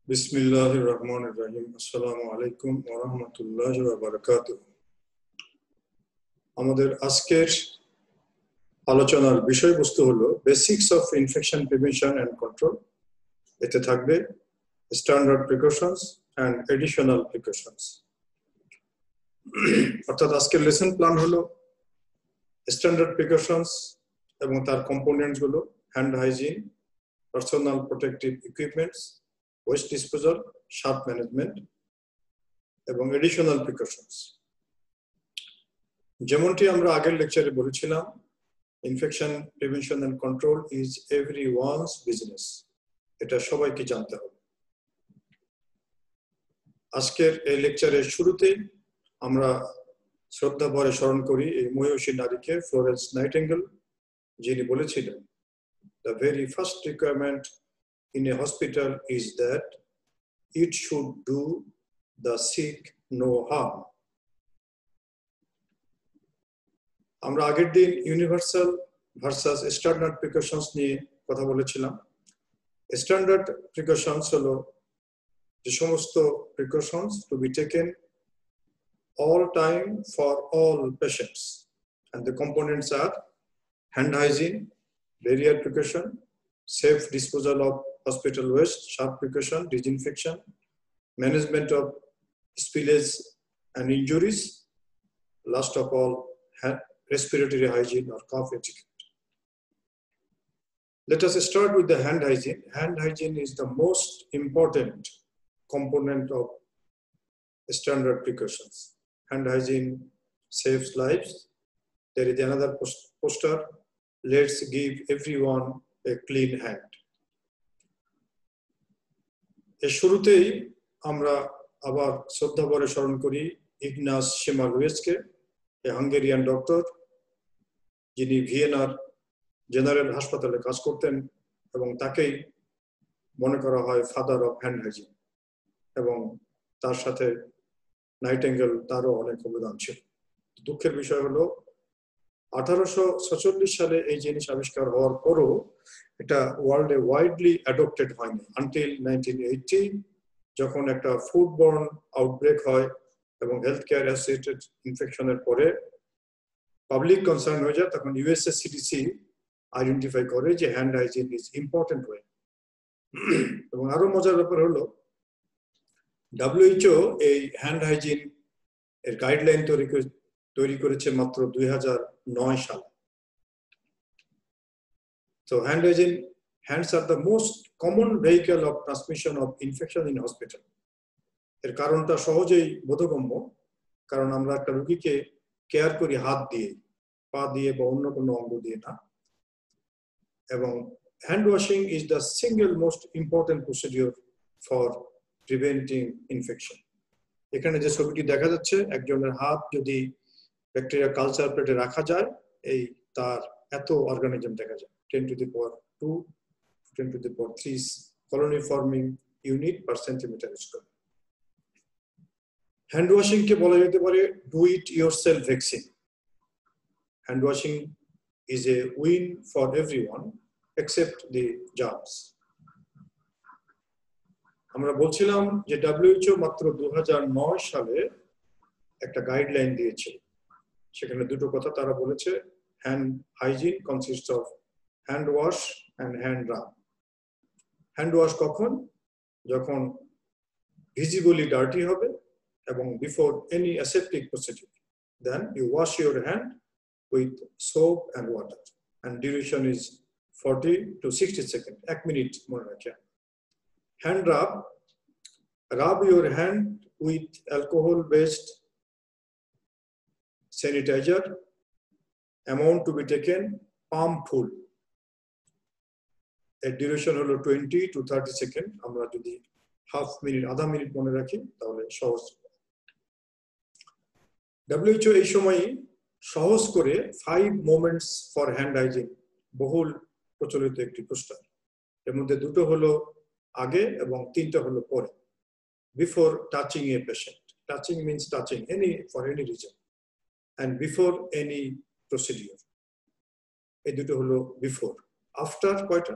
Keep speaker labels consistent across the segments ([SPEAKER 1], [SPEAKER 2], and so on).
[SPEAKER 1] বিসমিল্লাহিররহমানিররহিম। আসসালামু আলাইকুম ওয়া রাহমাতুল্লাহি ওয়া বারাকাতুহু। আমাদের আজকের আলোচনার বিষয়বস্তু হলো basics of infection prevention and control. এতে থাকবে standard precautions and additional precautions. অর্থাৎ আজকের লেসন প্ল্যান হলো স্ট্যান্ডার্ড প্রিকশনস এবং তার কম্পোনেন্টস গুলো hand hygiene, personal protective equipments, waste disposal, sharp management এবং এডিশনাল প্রিকশনস। যেমনটি আমরা আগের লেকচারে বলেছিলাম, infection prevention and control is everyone's business. এটা সবাইকে জানতে হবে। আজকের এই লেকচারের শুরুতেই আমরা শ্রদ্ধা ভরে স্মরণ করি এই মহিষী নারীকে, ফ্লোরেন্স নাইটিঙ্গেল, যিনি বলেছিলেন, "The very first requirement in a hospital is that it should do the sick no harm." আমরা আগের দিন ইউনিভার্সাল ভার্সাস স্ট্যান্ডার্ড প্রিকশনস নিয়ে কথা বলেছিলাম। স্ট্যান্ডার্ড প্রিকশনস হলো যে সমস্ত precautions to be taken all time for all patients, and the components are hand hygiene, barrier precaution, safe disposal of hospital waste, sharp precaution, disinfection, management of spillage and injuries, last of all respiratory hygiene or cough etiquette. Let us start with the hand hygiene. Hand hygiene is the most important component of standard precautions. Hand hygiene saves lives. There is another poster. Let's give everyone a clean hand. এর শুরুতেই আমরা আবার শ্রদ্ধা ভরে স্মরণ করি ইগনাস শিমালুয়েসকে, Hungarian doctor, যিনি ভিয়েনার general হাসপাতালে কাজ করতেন এবং তাকেই মনে করা হয় ফাদার অফ হ্যান্ড হাইজিন, এবং তার সাথে নাইটিঙ্গেল, তারও অনেক অবদান ছিল। দুঃখের বিষয় হলো 1846 সালে এই জিনিস আবিষ্কার হওয়ার পরও এটা ওয়ার্ল্ডে ওয়াইডলি অ্যাডপ্টেড হয়নি আনটিল 1980, যখন একটা ফুডবর্ন আউটব্রেক হয় এবং হেলথ কেয়ার অ্যাসোসিয়েটেড ইনফেকশনের পরে পাবলিক কনসার্ন হয়ে যায়, তখন ইউএসএ সিডিসি আইডেন্টিফাই করে যে hand hygiene is important way. এবং আরো মজার ব্যাপার হলো WHO এই হ্যান্ড হাইজিন এর গাইডলাইন তৈরি করেছে মাত্র 2009 সালে। So hand hygiene, hands are the most common vehicle of transmission of infection in hospital. এর কারণটা সহজেই বোধগম্য, কারণ আমরা একটা রোগীকে কেয়ার করি হাত দিয়ে, পা দিয়ে বা অন্য কোনো অঙ্গ দিয়ে না। এবং hand washing is the single most important procedure for preventing infection. এখানে যে ছবিটি দেখা যাচ্ছে, একজনের হাত যদি ব্যাকটেরিয়া কালচার প্লেটে রাখা যায়, এই তার এত অর্গানিজম দেখা যায়, 10 to the power 2, 10 to the power 3 colony forming unit per centimeter square. Hand washing কে বলা যেতে পারে do it yourself vaccine. Hand washing is a win for everyone except the germs. আমরা বলছিলাম যে WHO মাত্র 2009 সালে একটা গাইডলাইন দিয়েছে। সেখানে দুটো কথা তারা বলেছে, hand hygiene consist of hand wash and hand rub. Hand wash কখন? যখন ভিজিবলি ডার্টি হবে এবং before any aseptic procedure, then you wash your hand with soap and water, and duration is 40 to 60 second, 1 minute মনে রাখেন। হ্যান্ড রাব, rub your hand with alcohol based sanitizer, amount to be taken palm full. এর duration হলো 20 to 30 second. আমরা যদি half minute, আধা minute মনে রাখি তাহলে সহজ। WHO এই সময় সহজ করে 5 মোমেন্টস ফর হ্যান্ড হাইজিন বহুল প্রচলিত একটি পোস্টার। এর মধ্যে দুটো হলো আগে এবং 3টা হলো পরে। Before touching a patient, touching means touching for any reason, and before any procedure, এই দুটো হলো বিফোর। আফটার কয়টা?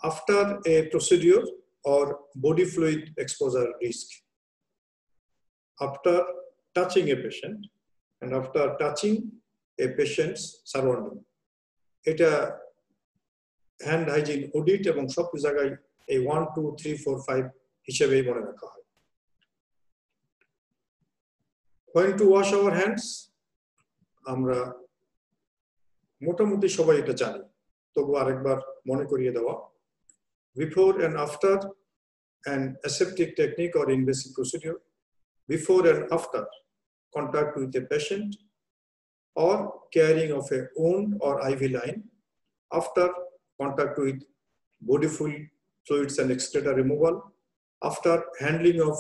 [SPEAKER 1] After a procedure or body fluid exposure risk after touching a patient and after touching a patient's surrounding. এটা hand hygiene audit এবং সব জায়গায় এই 1 2 3 4 5 হিসেবেই মনে রাখা হয়। When to wash our hands, আমরা মোটামুটি সবাই এটা জানি, তবু আরেকবার মনে করিয়ে দেওয়া। Before and after an aseptic technique or invasive procedure, before and after contact with a patient or carrying of a wound or IV line, after contact with body fluids and excreta removal, after handling of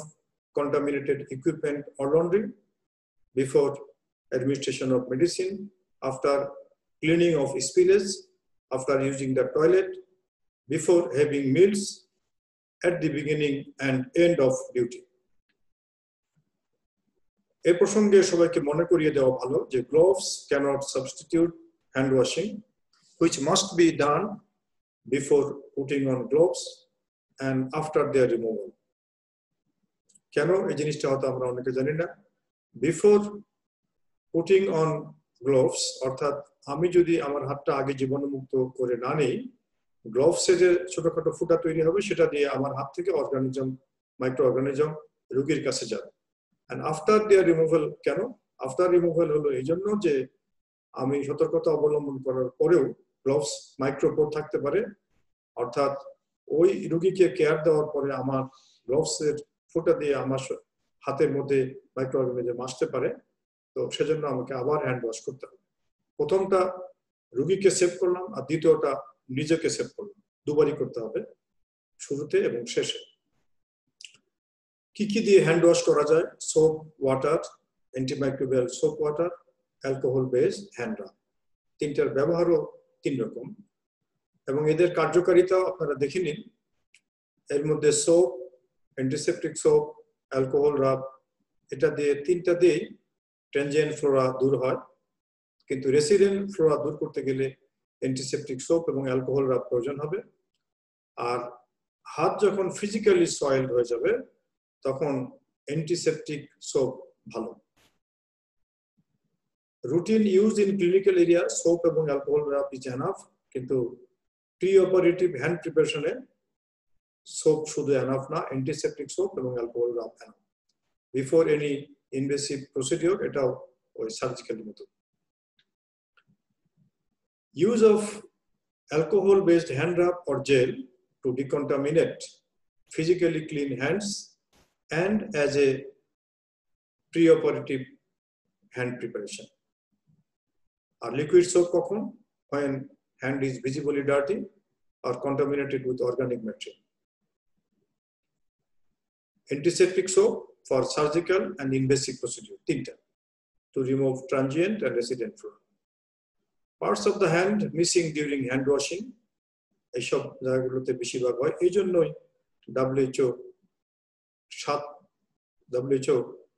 [SPEAKER 1] contaminated equipment or laundry, before administration of medicine, after cleaning of spillage, after using the toilet, before having meals, at the beginning and end of duty. এই প্রসঙ্গে সবাইকে মনে করিয়ে দেওয়া ভালো যে gloves cannot substitute hand washing, which must be done before putting on gloves and after their removal. কেন এই জিনিসটা হয়তো আমরা অনেকে জানি না। Before putting on gloves, অর্থাৎ আমি যদি আমার হাতটা আগে জীবাণুমুক্ত করে না নেই, গ্লোভসে যে ছোটখাটো ফুটা তৈরি হবে সেটা দিয়ে আমার হাত থেকে অর্গানিজম, মাইক্রো অর্গানিজম রোগীর কাছে যাবে। And after their removal, কেন আফটার রিমুভাল হলো এই জন্য যে আমি সতর্কতা অবলম্বন করার পরেও গ্লোভস মাইক্রোপোর থাকতে পারে, অর্থাৎ ওই রোগীকে কেয়ার দেওয়ার পরে আমার গ্লোভসের ফুটা দিয়ে আমার হাতের মধ্যে মাইক্রো অর্গানিজম আসতে পারে। তো সেজন্য আমাকে আবার হ্যান্ড ওয়াশ করতে হবে। প্রথমটা রোগীকে সেভ করলাম আর দ্বিতীয়টা নিজেকে সেভ করলাম, দুবারই করতে হবে, শুরুতে এবং শেষে। কি কি দিয়ে হ্যান্ড ওয়াশ করা যায়? Soap water, antimicrobial soap water, alcohol based hand rub. তিনটার ব্যবহারও তিন রকম এবং এদের কার্যকারিতা আপনারা দেখে নিন। এর মধ্যে সোপ, অ্যান্টিসেপটিক সোপ, অ্যালকোহল রাব, এটা দিয়ে তিনটা দিয়েই ট্রানজিয়েন্ট ফ্লোরা দূর হয়, কিন্তু রেসিডেন্ট ফ্লোরা দূর করতে গেলে অ্যান্টিসেপটিক সোপ এবং অ্যালকোহল রাব প্রয়োজন হবে। আর হাত যখন ফিজিক্যালি সয়েলড হয়ে যাবে তখন অ্যান্টিসেপটিক সোপ ভালো। Routine use in clinical area soap এবং অ্যালকোহল রাব ইজ এনাফ, কিন্তু প্রি অপারেটিভ হ্যান্ড প্রিপারেশনে সোপ শুধু এনাফ না, অ্যান্টিসেপটিক সোপ এবং অ্যালকোহল রাব enough. Before any invasive procedure এটাও ওই সার্জিক্যাল মতো। Use of alcohol-based hand rub or gel to decontaminate physically clean hands and as a pre-operative hand preparation. Or liquid soap কখন? When hand is visibly dirty or contaminated with organic material. Antiseptic soap for surgical and invasive procedure, তিনটা, to remove transient and resident fluid. Parts of the hand missing during hand washing, এইসব জায়গাগুলোতে বেশিরভাগ হয়। এই জন্যই WHO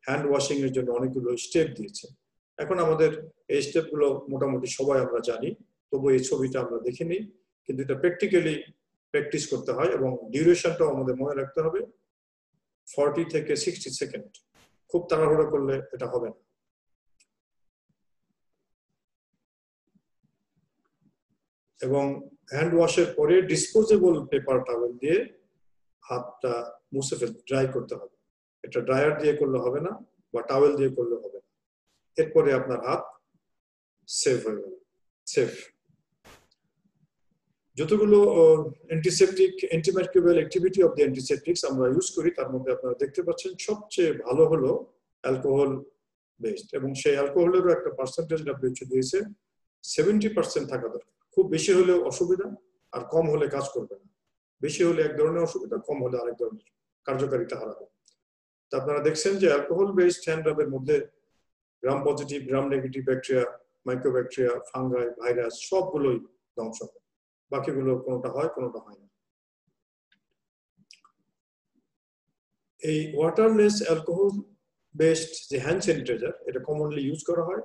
[SPEAKER 1] hand washing এর জন্য অনেকগুলো স্টেপ দিয়েছে। এখন আমাদের এই স্টেপগুলো মোটামুটি সবাই আমরা জানি, তবু এই ছবিটা আমরা দেখে নিই, কিন্তু এটা প্র্যাকটিক্যালি প্র্যাকটিস করতে হয় এবং ডিউরেশনটাও আমাদের মনে রাখতে হবে, 40 থেকে 60 সেকেন্ড। খুব তাড়াহুড়ো করলে এটা হবে না। এবং হ্যান্ড ওয়াশের পরে ডিসপোজেবল পেপার টাওয়েল দিয়ে হাতটা মুছে ফেলতে, ড্রাই করতে হবে। এটা ড্রায়ার দিয়ে করলে হবে না বা টাওয়েল দিয়ে করলে হবে না। এরপরে আপনার হাত সেফ হয়ে গেল, সেফ। যতগুলো antiseptic, antimicrobial activity of the antiseptics আমরা ইউজ করি তার মধ্যে আপনারা দেখতে পাচ্ছেন সবচেয়ে ভালো হলো অ্যালকোহল বেসড, এবং সেই অ্যালকোহলেরও একটা পার্সেন্টেজ WHO দিয়েছে, 70% থাকা দরকার। খুব বেশি হলেও অসুবিধা আর কম হলে কাজ করবে না। বেশি হলে এক ধরনের অসুবিধা, কম হলে আরেক ধরনের কার্যকারিতা হারাবে। তা আপনারা দেখছেন যে অ্যালকোহল বেসড হ্যান্ড রাবের মধ্যে gram positive, gram negative bacteria, mycobacteria, fungi, virus সবগুলোই ধ্বংস হয়, বাকিগুলো কোনোটা হয় কোনোটা হয় না। এই ওয়াটারলেস অ্যালকোহল বেসড যে হ্যান্ড স্যানিটাইজার, এটা কমনলি ইউজ করা হয়।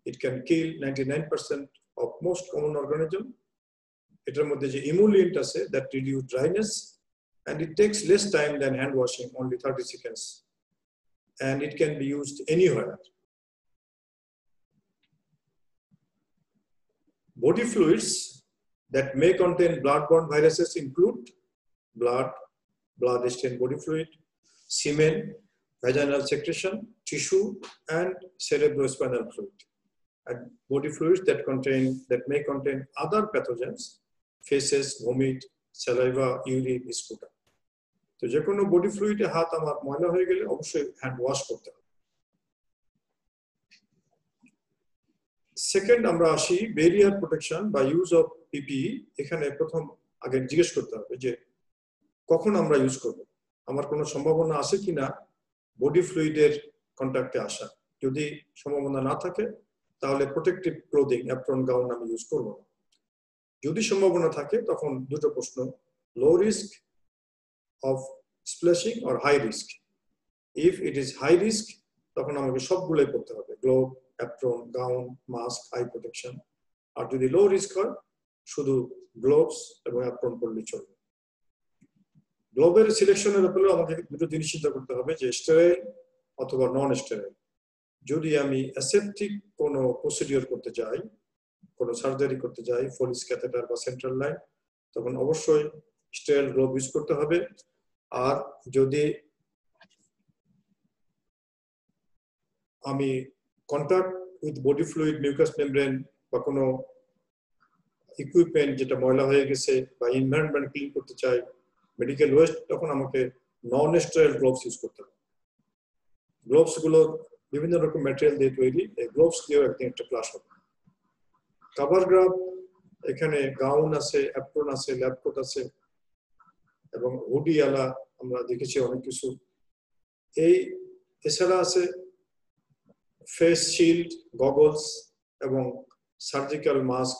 [SPEAKER 1] It can kill 99% of most common organism. এটার মধ্যে যে ইমুলিয়েন্ট আছে, that reduce dryness and it takes less time than hand washing, only 30 seconds, and it can be used anywhere. Body fluids that may contain blood-borne viruses include blood, blood-stained body fluid, semen, vaginal secretion, tissue, and cerebrospinal fluid. And body fluids that may contain other pathogens, feces, vomit, saliva, urine, sputum. তো যে কোনো body ফ্লুইডে হাত আমার ময়লা হয়ে গেলে অবশ্যই hand wash করতে হবে। সেকেন্ড আমরা আসি ব্যারিয়ার প্রোটেকশন বা ইউজ অফ পিপিই। এখানে প্রথম আগে জিজ্ঞেস করতে হবে যে কখন আমরা ইউজ করব, আমার কোনো সম্ভাবনা আছে কিনা বডি ফ্লুইডের কন্ট্যাক্টে আসা। যদি সম্ভাবনা না থাকে তাহলে প্রোটেক্টিভ ক্লোদিং, অ্যাপ্রন, গাউন আমি ইউজ করব না। যদি সম্ভাবনা থাকে তখন দুটো প্রশ্ন, low risk of splashing or high risk. If it is high risk, তখন আমাকে সবগুলোই করতে হবে, glove, apron, gown, mask, eye protection. আর যদি লো রিস্ক হয় শুধু গ্লোভস এবং অ্যাপ্রন পরলে চলবে। গ্লোভের সিলেকশনের ব্যাপারে আমাকে দুটো জিনিস চিন্তা করতে হবে, যে স্টেরাইল অথবা নন স্টেরাইল। যদি আমি অ্যাসেপটিক কোনো প্রসিডিওর করতে যাই, কোনো সার্জারি করতে যাই, ফলিস ক্যাথেটার বা সেন্ট্রাল লাইন, তখন অবশ্যই স্টেরাইল গ্লোভ ইউজ করতে হবে। আর যদি আমি contact with body fluid, mucus membrane বা কোনো ইকুইপমেন্ট যেটা ময়লা হয়ে গেছে বা এনভায়রনমেন্ট ক্লিন করতে চাই, মেডিকেল ওয়েস্ট, তখন আমাকে নন স্টেরাইল গ্লোভস ইউজ করতে হবে। গ্লোভস গুলো বিভিন্ন রকম ম্যাটেরিয়াল দিয়ে তৈরি, এই গ্লোভস দিয়েও একদিন একটা ক্লাস হবে। কাভার গ্রাফ, এখানে গাউন আছে, অ্যাপ্রন আছে, ল্যাবকোট আছে এবং হুডি আলা আমরা দেখেছি অনেক কিছু। এছাড়া আছে ফেস শিল্ড, গগলস এবং সার্জিক্যাল মাস্ক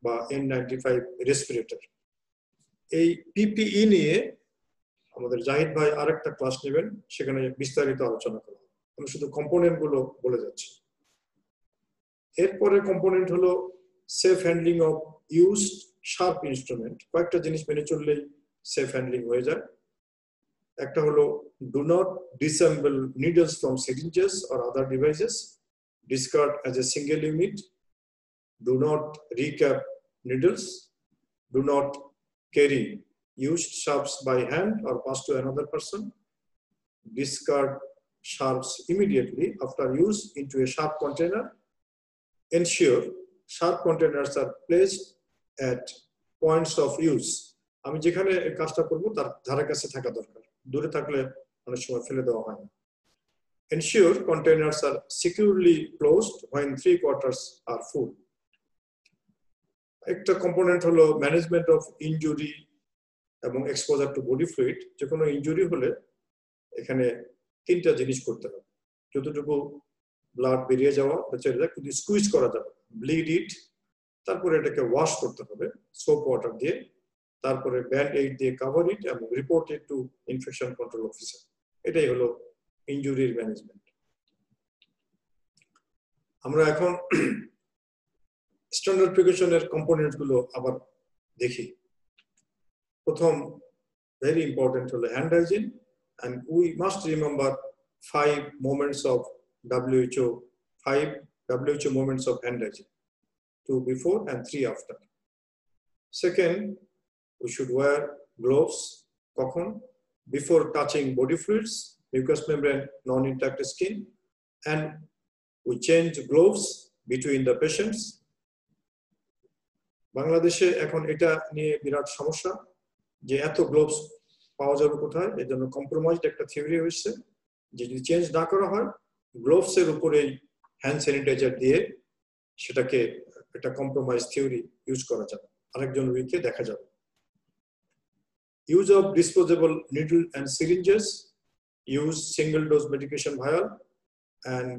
[SPEAKER 1] বা N95 রেসপিরেটর। এই পিপিই নিয়ে আমাদের জাহিদ ভাই আরেকটা ক্লাস নেবেন, সেখানে বিস্তারিত আলোচনা করা হবে। আমি শুধু কম্পোনেন্ট গুলো বলে যাচ্ছি। এরপরে কম্পোনেন্ট হলো safe handling of used sharp instrument. কয়েকটা জিনিস মেনে চললেই সেফ হ্যান্ডলিং হয়ে যায়। একটা হলো do not disassemble needles from syringes or other devices, discard as a single unit, do not recap needles, do not carry used sharps by hand or pass to another person, discard sharps immediately after use into a sharp container, ensure sharp containers are placed at points of use. আমি যেখানে কাজটা করব তার ধারে কাছে থাকা দরকার, দূরে থাকলে অনেক সময় ফেলে দেওয়া হয় না। Ensure containers are securely closed when 3/4 are full. একটা কম্পোনেন্ট হলো ম্যানেজমেন্ট অফ ইনজুরি এবং এক্সপোজার টু বডি ফ্লুইড। যে কোনো ইনজুরি হলে এখানে তিনটা জিনিস করতে হবে। যতটুকু ব্লাড বেরিয়ে যাওয়া ছেড়ে যায়, কিন্তু স্কুইজ করা যাবে, ব্লিড ইট, তারপরে এটাকে ওয়াশ করতে হবে সোপ ওয়াটার দিয়ে, তারপরে ব্যান্ড এইড দিয়ে কাভার ইট এবং report it to infection control officer. এটাই হলো ইনজুরির ম্যানেজমেন্ট। আমরা এখন স্ট্যান্ডার্ড প্রিকশনের কম্পোনেন্ট গুলো আবার দেখি। প্রথম very important হলো hand hygiene, and we must remember 5 moments of WHO moments of hand hygiene, 2 before and 3 after. Second, we should wear gloves কখন? Before touching body fluids, mucous membrane, non-intact skin, and we change gloves between the patients. বাংলাদেশে এখন এটা নিয়ে বিরাট সমস্যা যে এত gloves পাওয়া যাবে কোথায়। এর জন্য কম্প্রোমাইজড একটা থিওরি হয়েছে যে যদি চেঞ্জ না করা হয়, গ্লোভস এর উপরেই হ্যান্ড স্যানিটাইজার দিয়ে সেটাকে একটা কম্প্রোমাইজ থিওরি ইউজ করা যাবে, আরেকজন রোগীকে দেখা যাবে। Use of disposable needle and syringes, use single dose medication vial, and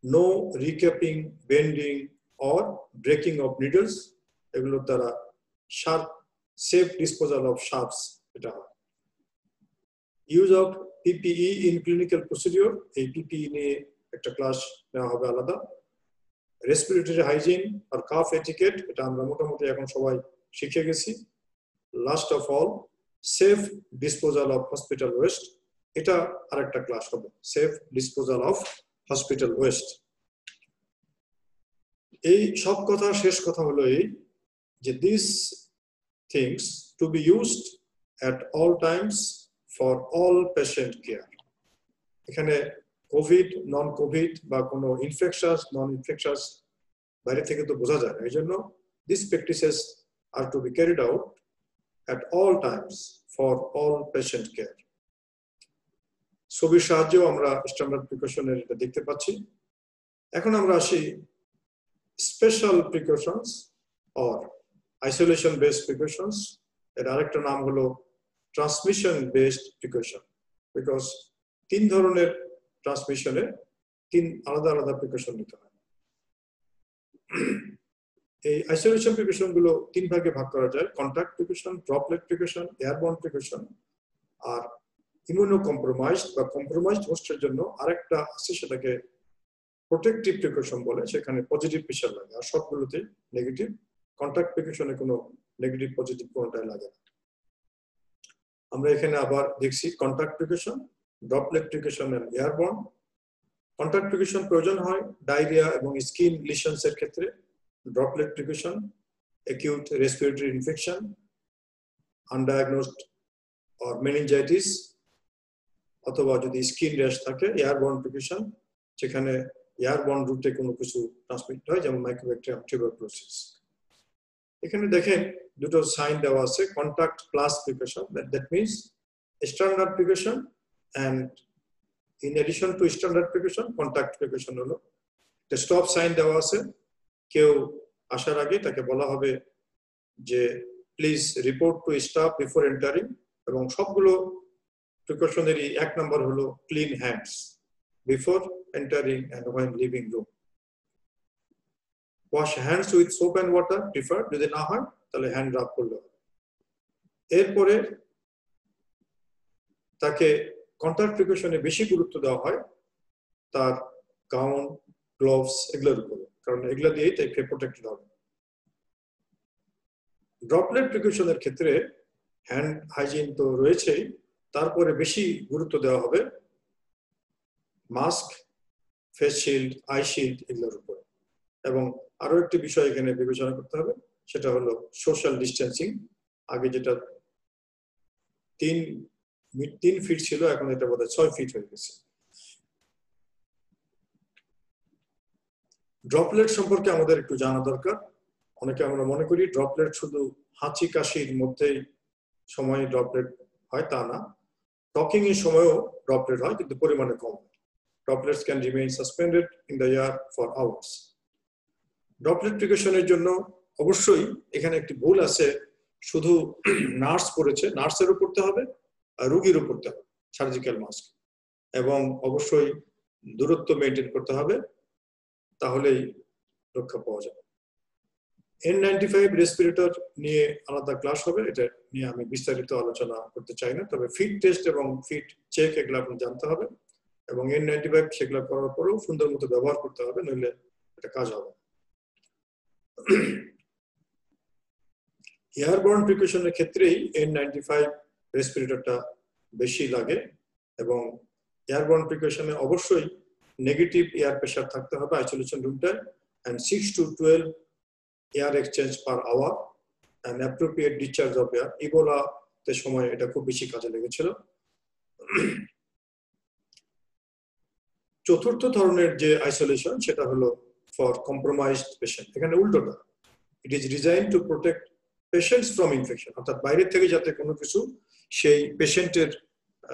[SPEAKER 1] no recapping, bending or breaking off needles. এগুলোর দ্বারা sharp safe disposal of sharps এটা হয়। Use of PPE in clinical procedure, এই পিপিই নিয়ে একটা class নেওয়া হবে আলাদা। রেসপিরেটরি হাইজিন আর কাফ এটিকেট, এটা আমরা মোটামুটি এখন সবাই শিখে গেছি। Last of all safe disposal of hospital waste, এটা আরেকটা ক্লাস হবে, safe disposal of hospital West. এই সব কথা শেষ কথা হলো এই যে this things to be used at all times for all patient care. এখানে কোভিড, নন কোভিড বা কোনো ইনফেকশাস, নন ইনফেকশাস বাইরে থেকে তো বোঝা যায় না, এই জন্য this practices are to be carried out at all times for all patient care. ছবির সাহায্যেও আমরা স্ট্যান্ডার্ড প্রিকশনের এটা দেখতে পাচ্ছি। এখন আমরা আসি special precautions or isolation based precautions. এর আরেকটা নাম হলো ট্রান্সমিশন বেসড প্রিকশন, বিকজ 3 ধরনের ট্রান্সমিশনে 3 আলাদা আলাদা প্রিকশন নিতে হয়। এই আইসোলেশন প্রিকশন গুলো 3 ভাগে ভাগ করা যায়: contact precaution, droplet precaution, airborne precaution. আর ইমিউনো কম্প্রোমাইজড বা কম্প্রোমাইজড হোস্টের জন্য আরেকটা আছে, সেটাকে প্রোটেক্টিভ প্রিকশন বলে, সেখানে পজিটিভ প্রেশার লাগে, আর সবগুলোতে নেগেটিভ। কন্টাক্ট প্রিকশনে কোনো নেগেটিভ পজিটিভ কোনোটাই লাগে না। আমরা এখানে আবার দেখছি contact precaution, droplet precaution and airborne. Contact precaution প্রয়োজন হয় ডায়রিয়া এবং স্কিন লিশনস এর ক্ষেত্রে। Droplet precaution acute respiratory infection, undiagnosed or meningitis, অথবা যদি স্কিন র্যাশ থাকে। এয়ারবর্ন প্রিকশন যেখানে এয়ারবর্ন রুটে কোনো কিছু ট্রান্সমিট হয়, যেমন মাইক্রোব্যাকটেরিয়াম, টিউবারকুলোসিস। এখানে দেখেন দুটো সাইন দেওয়া আছে, contact plus precaution, that means standard precaution and in addition to standard precaution contact precaution হলো। একটা স্টপ সাইন দেওয়া আছে, কেউ আসার আগে তাকে বলা হবে যে please report to staff before entering, এবং সবগুলো প্রিকশনেরই 1 নম্বর হলো clean hands before entering and when leaving room. Wash hands with soap and water prefer, যদি না হয় তাহলে হ্যান্ড রাব করলে হবে। এরপরে তাকে কন্টাক্ট প্রিকশনে বেশি গুরুত্ব দেওয়া হয় তার গাউন, গ্লোভস এগুলোর উপরে, কারণ এগুলো দিয়েই তাকে প্রোটেক্টেড হবে। ড্রপলেট প্রিকশনের ক্ষেত্রে হ্যান্ড হাইজিন তো রয়েছেই, তারপরে বেশি গুরুত্ব দেওয়া হবে mask, face shield, I shield এগুলোর উপরে। এবং আরো একটি বিষয় এখানে বিবেচনা করতে হবে, সেটা হলো সোশ্যাল ডিস্টেন্সিং। আগে যেটা 3 ফিট ছিল, এখন এটা বোধহয় 6 ফিট হয়ে গেছে। ড্রপলেট সম্পর্কে আমাদের একটু জানা দরকার। অনেকে আমরা মনে করি ড্রপলেট শুধু হাঁচি কাশির মধ্যেই সময় ড্রপলেট হয়, তা না। টকিং এর সময়ও ড্রপলেট হয়, কিন্তু পরিমাণে কম। Droplets can remain suspended in the air for hours. Droplet প্রিকশনের জন্য অবশ্যই এখানে একটি ভুল আছে, শুধু নার্স পড়েছে, নার্সেরও পড়তে হবে আর রোগীরও পড়তে হবে সার্জিক্যাল মাস্ক, এবং অবশ্যই দূরত্ব মেনটেন করতে হবে, তাহলেই রক্ষা পাওয়া যাবে। N95 রেসপিরেটর নিয়ে আলাদা ক্লাস হবে, এটা নিয়ে আমি বিস্তারিত আলোচনা করতে চাই না, তবে ফিট টেস্ট এবং ফিট চেক এগুলো আপনি জানতে হবে, এবং N95 সেগুলো করার পরেও সুন্দর মতো ব্যবহার করতে হবে, নইলে এটা কাজ হবে। এয়ারবর্ন প্রিকশনের ক্ষেত্রেই N95 রেসপিরেটরটা বেশি লাগে, এবং এয়ারবর্ন প্রিকশনে অবশ্যই নেগেটিভ এয়ার প্রেশার থাকতে হবে আইসোলেশন রুমটায়, and 6 to 12 air exchange per hour and appropriate discharge of air. Ebola তে সময় এটা খুব বেশি কাজে লেগেছিল। চতুর্থ ধরনের যে আইসোলেশন, সেটা হলো ফর কম্প্রোমাইজড পেশেন্ট। এখানে উল্টোটা, it is design to protect patients from infection, অর্থাৎ বাইরে থেকে যাতে কোনো কিছু সেই পেশেন্টের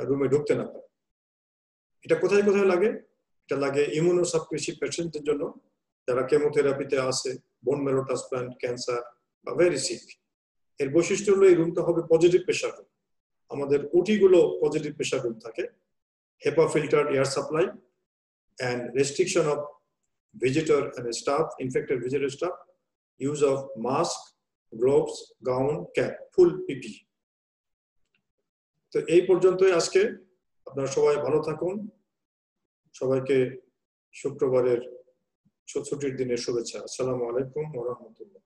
[SPEAKER 1] রুমে ঢুকতে না পারে। এটা কোথায় কোথায় লাগে? এটা লাগে ইমিউনোসাপ্রেসিভ পেশেন্টদের জন্য, যারা কেমোথেরাপিতে আছে, বোন ম্যারো ট্রান্সপ্লান্ট, ক্যান্সার বা ভেরি সিক। এর বৈশিষ্ট্য হলো এই রুমটা হবে পজিটিভ প্রেশার রুম। আমাদের ওটি গুলো পজিটিভ প্রেশার রুম থাকে। HEPA filtered air supply and restriction of visitor and staff, infected visitor staff, use of mask, gloves, gown, cap, full PPE. তো এই পর্যন্তই আজকে। আপনারা সবাই ভালো থাকুন। সবাইকে শুক্রবারের ছুটির দিনের শুভেচ্ছা। আসসালামু আলাইকুম ওয়া রাহমাতুল্লাহ।